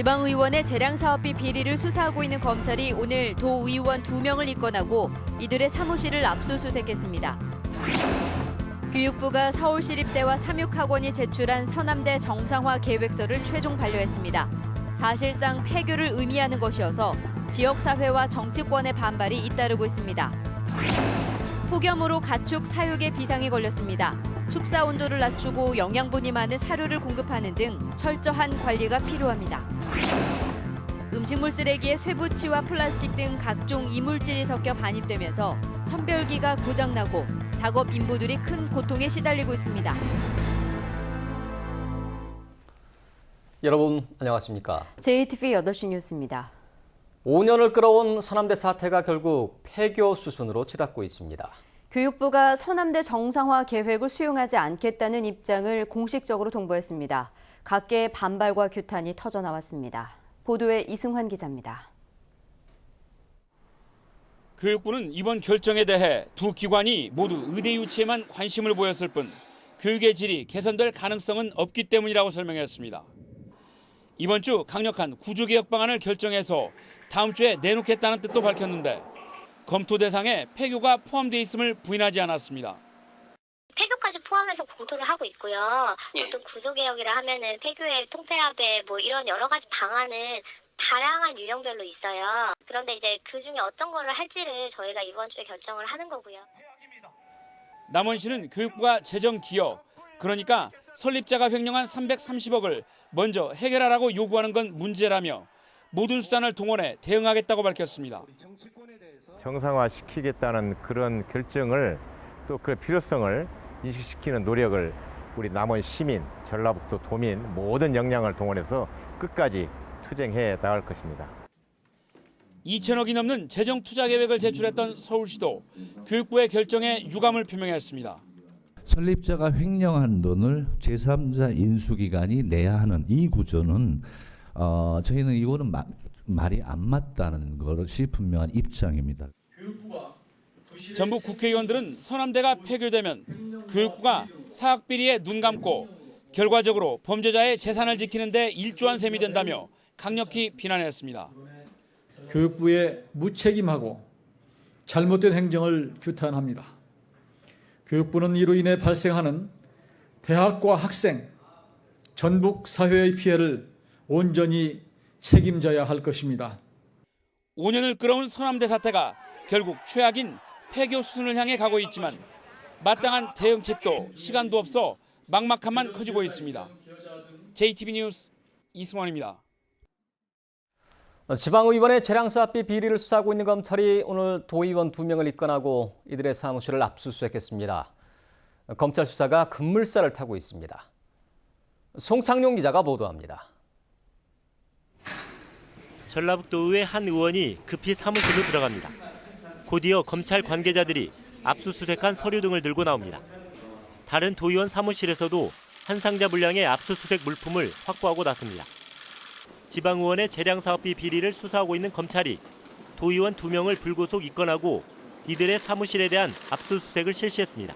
지방의원의 재량사업비 비리를 수사하고 있는 검찰이 오늘 도의원 2명을 입건하고 이들의 사무실을 압수수색했습니다. 교육부가 서울시립대와 삼육학원이 제출한 서남대 정상화 계획서를 최종 반려했습니다. 사실상 폐교를 의미하는 것이어서 지역사회와 정치권의 반발이 잇따르고 있습니다. 폭염으로 가축 사육에 비상이 걸렸습니다. 축사 온도를 낮추고 영양분이 많은 사료를 공급하는 등 철저한 관리가 필요합니다. 음식물 쓰레기에 쇠붙이와 플라스틱 등 각종 이물질이 섞여 반입되면서 선별기가 고장나고 작업 인부들이 큰 고통에 시달리고 있습니다. 여러분 안녕하십니까? JTV 8시 뉴스입니다. 5년을 끌어온 서남대 사태가 결국 폐교 수순으로 치닫고 있습니다. 교육부가 서남대 정상화 계획을 수용하지 않겠다는 입장을 공식적으로 통보했습니다. 각계의 반발과 규탄이 터져나왔습니다. 보도에 이승환 기자입니다. 교육부는 이번 결정에 대해 두 기관이 모두 의대 유치에만 관심을 보였을 뿐 교육의 질이 개선될 가능성은 없기 때문이라고 설명했습니다. 이번 주 강력한 구조개혁 방안을 결정해서 다음 주에 내놓겠다는 뜻도 밝혔는데 검토 대상에 폐교가 포함되어 있음을 부인하지 않았습니다. 폐교까지 포함해서 검토를 하고 있고요. 또 구조개혁이라 하면은 폐교의 통폐합에 뭐 이런 여러 가지 방안은 다양한 유형별로 있어요. 그런데 이제 그 중에 어떤 거를 할지를 저희가 이번 주에 결정을 하는 거고요. 남원시는 교육부가 재정 기여, 그러니까 설립자가 횡령한 330억을 먼저 해결하라고 요구하는 건 문제라며 모든 수단을 동원해 대응하겠다고 밝혔습니다. 정상화시키겠다는 그런 결정을 또 그 필요성을 인식시키는 노력을 우리 남원 시민, 전라북도 도민 모든 역량을 동원해서 끝까지 투쟁해 나갈 것입니다. 2천억이 넘는 재정 투자 계획을 제출했던 서울시도 교육부의 결정에 유감을 표명했습니다. 설립자가 횡령한 돈을 제3자 인수기관이 내야 하는 이 구조는 저희는 이거는 말이 안 맞다는 것이 분명한 입장입니다. 전북 국회의원들은 서남대가 폐교되면 교육부가 사학비리에 눈 감고 결과적으로 범죄자의 재산을 지키는 데 일조한 셈이 된다며 강력히 비난했습니다. 교육부의 무책임하고 잘못된 행정을 규탄합니다. 교육부는 이로 인해 발생하는 대학과 학생, 전북 사회의 피해를 온전히 책임져야 할 것입니다. 5년을 끌어온 서남대 사태가 결국 최악인 폐교 수순을 향해 가고 있지만 마땅한 대응책도 시간도 없어 막막함만 커지고 있습니다. JTB 뉴스 이승원입니다. 지방의원의 재량사업비 비리를 수사하고 있는 검찰이 오늘 도의원 2명을 입건하고 이들의 사무실을 압수수색했습니다. 검찰 수사가 급물살을 타고 있습니다. 송창용 기자가 보도합니다. 전라북도의회 한 의원이 급히 사무실로 들어갑니다. 곧이어 검찰 관계자들이 압수수색한 서류 등을 들고 나옵니다. 다른 도의원 사무실에서도 한 상자 분량의 압수수색 물품을 확보하고 나섭니다. 지방의원의 재량사업비 비리를 수사하고 있는 검찰이 도의원 2명을 불구속 입건하고 이들의 사무실에 대한 압수수색을 실시했습니다.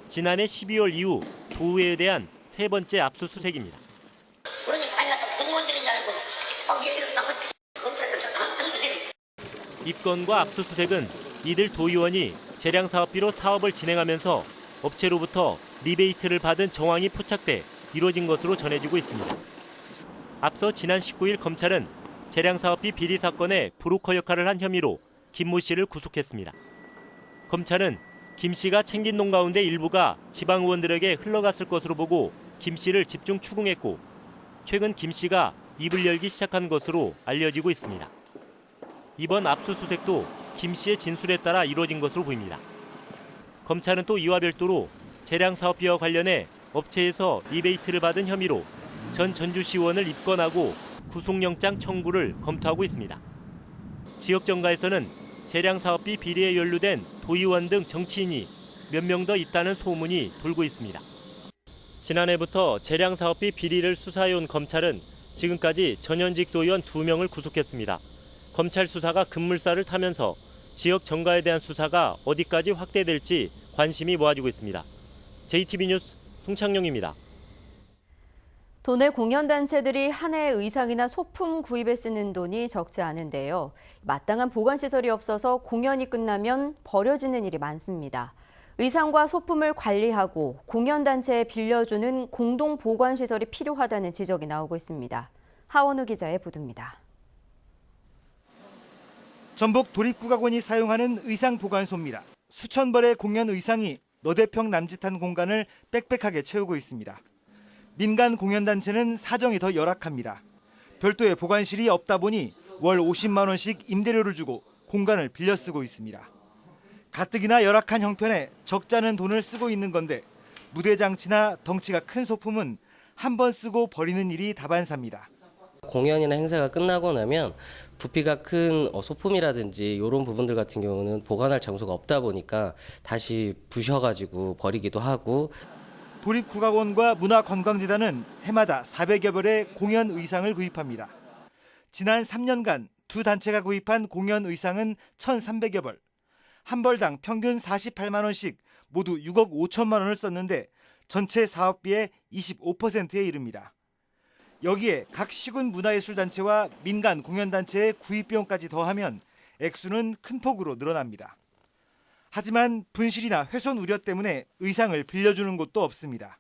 지난해 12월 이후 도의회에 대한 세 번째 압수수색입니다. 입건과 압수수색은 이들 도의원이 재량사업비로 사업을 진행하면서 업체로부터 리베이트를 받은 정황이 포착돼 이루어진 것으로 전해지고 있습니다. 앞서 지난 19일 검찰은 재량사업비 비리 사건의 브로커 역할을 한 혐의로 김모 씨를 구속했습니다. 검찰은 김 씨가 챙긴 돈 가운데 일부가 지방 의원들에게 흘러갔을 것으로 보고 김 씨를 집중 추궁했고 최근 김 씨가 입을 열기 시작한 것으로 알려지고 있습니다. 이번 압수수색도 김 씨의 진술에 따라 이루어진 것으로 보입니다. 검찰은 또 이와 별도로 재량사업비와 관련해 업체에서 리베이트를 받은 혐의로 전 전주시의원을 입건하고 구속영장 청구를 검토하고 있습니다. 지역 정가에서는 재량사업비 비리에 연루된 도의원 등 정치인이 몇 명 더 있다는 소문이 돌고 있습니다. 지난해부터 재량사업비 비리를 수사해온 검찰은 지금까지 전현직 도의원 2명을 구속했습니다. 검찰 수사가 급물살을 타면서 지역 정가에 대한 수사가 어디까지 확대될지 관심이 모아지고 있습니다. JTB 뉴스 송창용입니다. 도내 공연단체들이 한 해 의상이나 소품 구입에 쓰는 돈이 적지 않은데요. 마땅한 보관시설이 없어서 공연이 끝나면 버려지는 일이 많습니다. 의상과 소품을 관리하고 공연단체에 빌려주는 공동 보관시설이 필요하다는 지적이 나오고 있습니다. 하원우 기자의 보도입니다. 전북 도립국악원이 사용하는 의상 보관소입니다. 수천 벌의 공연 의상이 너댓평 남짓한 공간을 빽빽하게 채우고 있습니다. 민간 공연단체는 사정이 더 열악합니다. 별도의 보관실이 없다 보니 월 50만 원씩 임대료를 주고 공간을 빌려 쓰고 있습니다. 가뜩이나 열악한 형편에 적지 않은 돈을 쓰고 있는 건데 무대 장치나 덩치가 큰 소품은 한 번 쓰고 버리는 일이 다반사입니다. 공연이나 행사가 끝나고 나면 부피가 큰 소품이라든지 이런 부분들 같은 경우는 보관할 장소가 없다 보니까 다시 부셔가지고 버리기도 하고. 도립국악원과 문화관광재단은 해마다 400여 벌의 공연 의상을 구입합니다. 지난 3년간 두 단체가 구입한 공연 의상은 1,300여 벌. 한 벌당 평균 48만 원씩 모두 6억 5천만 원을 썼는데 전체 사업비의 25%에 이릅니다. 여기에 각 시군 문화예술단체와 민간 공연단체의 구입 비용까지 더하면 액수는 큰 폭으로 늘어납니다. 하지만 분실이나 훼손 우려 때문에 의상을 빌려주는 곳도 없습니다.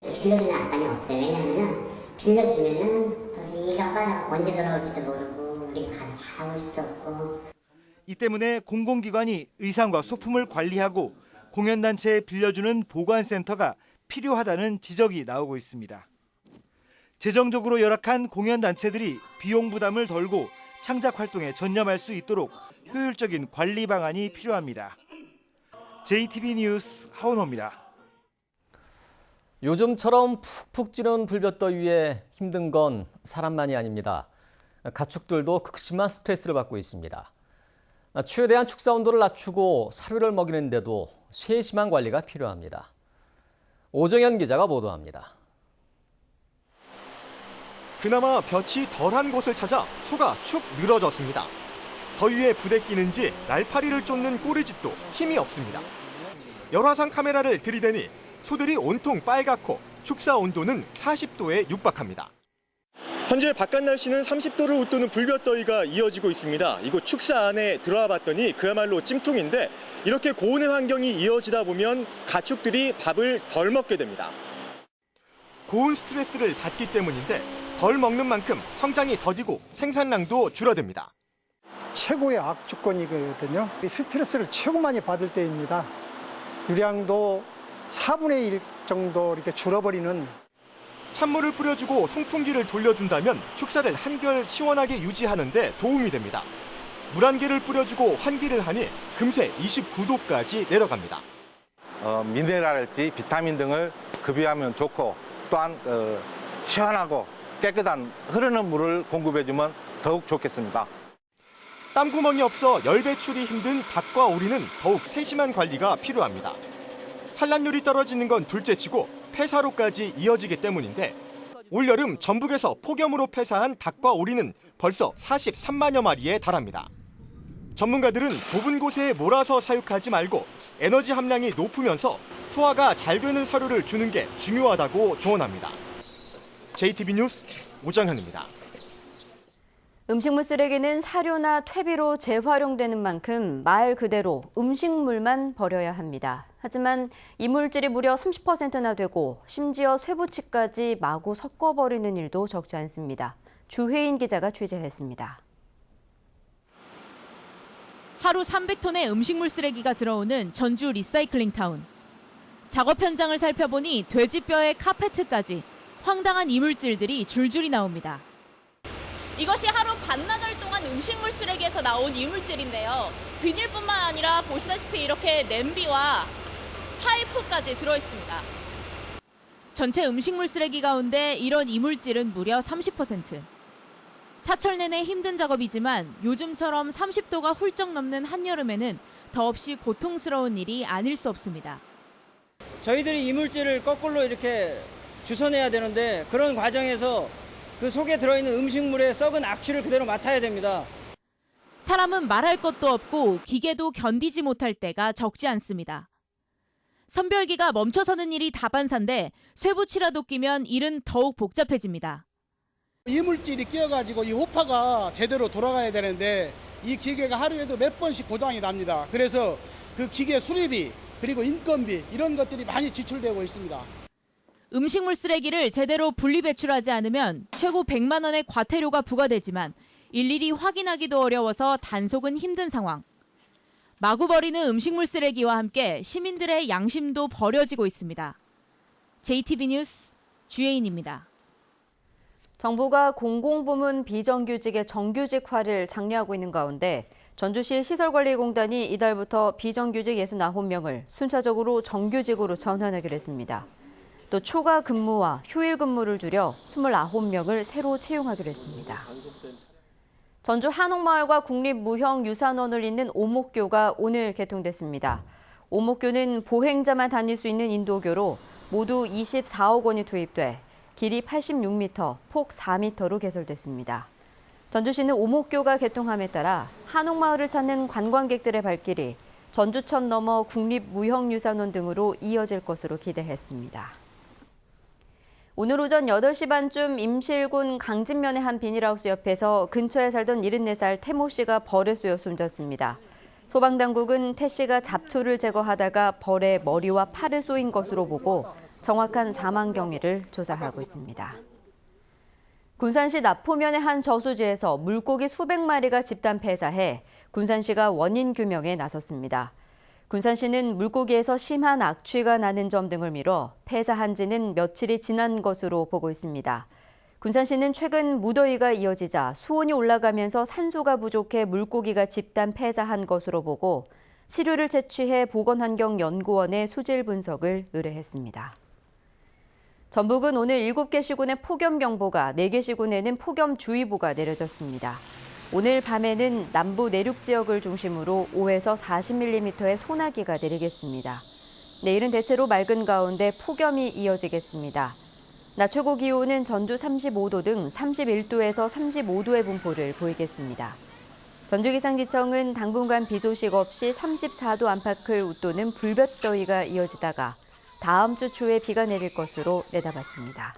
빌려주는 안간이 없어요. 왜냐하면 빌려주면은 벌써 이가 빠져서 언제 돌아올지도 모르고 우리가 받아볼 수도 없고. 이 때문에 공공기관이 의상과 소품을 관리하고 공연단체에 빌려주는 보관센터가 필요하다는 지적이 나오고 있습니다. 재정적으로 열악한 공연단체들이 비용 부담을 덜고 창작 활동에 전념할 수 있도록 효율적인 관리 방안이 필요합니다. JTB 뉴스 하원호입니다. 요즘처럼 푹푹 찌는 불볕더위에 힘든 건 사람만이 아닙니다. 가축들도 극심한 스트레스를 받고 있습니다. 최대한 축사 온도를 낮추고 사료를 먹이는데도 세심한 관리가 필요합니다. 오정현 기자가 보도합니다. 그나마 볕이 덜한 곳을 찾아 소가 축 늘어졌습니다. 더위에 부대끼는지 날파리를 쫓는 꼬리짓도 힘이 없습니다. 열화상 카메라를 들이대니 소들이 온통 빨갛고 축사 온도는 40도에 육박합니다. 현재 바깥 날씨는 30도를 웃도는 불볕더위가 이어지고 있습니다. 이곳 축사 안에 들어와 봤더니 그야말로 찜통인데 이렇게 고온의 환경이 이어지다 보면 가축들이 밥을 덜 먹게 됩니다. 고온 스트레스를 받기 때문인데 덜 먹는 만큼 성장이 더디고 생산량도 줄어듭니다. 최고의 악조건이거든요. 스트레스를 최고 많이 받을 때입니다. 유량도 4분의 1 정도 이렇게 줄어버리는. 찬물을 뿌려주고 송풍기를 돌려준다면 축사를 한결 시원하게 유지하는 데 도움이 됩니다. 물 한 개를 뿌려주고 환기를 하니 금세 29도까지 내려갑니다. 미네랄지 비타민 등을 급여하면 좋고 또한 시원하고 깨끗한 흐르는 물을 공급해주면 더욱 좋겠습니다. 땀구멍이 없어 열 배출이 힘든 닭과 오리는 더욱 세심한 관리가 필요합니다. 산란율이 떨어지는 건 둘째치고 폐사로까지 이어지기 때문인데 올여름 전북에서 폭염으로 폐사한 닭과 오리는 벌써 43만여 마리에 달합니다. 전문가들은 좁은 곳에 몰아서 사육하지 말고 에너지 함량이 높으면서 소화가 잘 되는 사료를 주는 게 중요하다고 조언합니다. JTB 뉴스 오정현입니다. 음식물 쓰레기는 사료나 퇴비로 재활용되는 만큼 말 그대로 음식물만 버려야 합니다. 하지만 이물질이 무려 30%나 되고 심지어 쇠붙이까지 마구 섞어버리는 일도 적지 않습니다. 주혜인 기자가 취재했습니다. 하루 300톤의 음식물 쓰레기가 들어오는 전주 리사이클링 타운. 작업 현장을 살펴보니 돼지뼈에 카페트까지 황당한 이물질들이 줄줄이 나옵니다. 이것이 하루 반나절 동안 음식물 쓰레기에서 나온 이물질인데요. 비닐뿐만 아니라 보시다시피 이렇게 냄비와 파이프까지 들어있습니다. 전체 음식물 쓰레기 가운데 이런 이물질은 무려 30%. 사철 내내 힘든 작업이지만 요즘처럼 30도가 훌쩍 넘는 한여름에는 더없이 고통스러운 일이 아닐 수 없습니다. 저희들이 이물질을 거꾸로 이렇게 주워내야 되는데 그런 과정에서 그 속에 들어있는 음식물의 썩은 악취를 그대로 맡아야 됩니다. 사람은 말할 것도 없고 기계도 견디지 못할 때가 적지 않습니다. 선별기가 멈춰서는 일이 다반사인데 쇠붙이라도 끼면 일은 더욱 복잡해집니다. 이물질이 끼어가지고 이 호파가 제대로 돌아가야 되는데 이 기계가 하루에도 몇 번씩 고장이 납니다. 그래서 그 기계 수리비 그리고 인건비 이런 것들이 많이 지출되고 있습니다. 음식물 쓰레기를 제대로 분리 배출하지 않으면 최고 100만 원의 과태료가 부과되지만 일일이 확인하기도 어려워서 단속은 힘든 상황. 마구 버리는 음식물 쓰레기와 함께 시민들의 양심도 버려지고 있습니다. JTB 뉴스 주혜인입니다. 정부가 공공부문 비정규직의 정규직화를 장려하고 있는 가운데 전주시 시설관리공단이 이달부터 비정규직 69명을 순차적으로 정규직으로 전환하기로 했습니다. 또 초과 근무와 휴일 근무를 줄여 29명을 새로 채용하기로 했습니다. 전주 한옥마을과 국립무형유산원을 잇는 오목교가 오늘 개통됐습니다. 오목교는 보행자만 다닐 수 있는 인도교로 모두 24억 원이 투입돼 길이 86m, 폭 4m로 개설됐습니다. 전주시는 오목교가 개통함에 따라 한옥마을을 찾는 관광객들의 발길이 전주천 넘어 국립무형유산원 등으로 이어질 것으로 기대했습니다. 오늘 오전 8시 반쯤 임실군 강진면의 한 비닐하우스 옆에서 근처에 살던 74살 태 모 씨가 벌에 쏘여 숨졌습니다. 소방당국은 태 씨가 잡초를 제거하다가 벌에 머리와 팔을 쏘인 것으로 보고 정확한 사망 경위를 조사하고 있습니다. 군산시 납포면의 한 저수지에서 물고기 수백 마리가 집단 폐사해 군산시가 원인 규명에 나섰습니다. 군산시는 물고기에서 심한 악취가 나는 점 등을 미뤄 폐사한 지는 며칠이 지난 것으로 보고 있습니다. 군산시는 최근 무더위가 이어지자 수온이 올라가면서 산소가 부족해 물고기가 집단 폐사한 것으로 보고 시료를 채취해 보건환경연구원에 수질 분석을 의뢰했습니다. 전북은 오늘 7개 시군에 폭염경보가, 4개 시군에는 폭염주의보가 내려졌습니다. 오늘 밤에는 남부 내륙 지역을 중심으로 5에서 40mm의 소나기가 내리겠습니다. 내일은 대체로 맑은 가운데 폭염이 이어지겠습니다. 낮 최고 기온은 전주 35도 등 31도에서 35도의 분포를 보이겠습니다. 전주기상지청은 당분간 비 소식 없이 34도 안팎을 웃도는 불볕더위가 이어지다가 다음 주 초에 비가 내릴 것으로 내다봤습니다.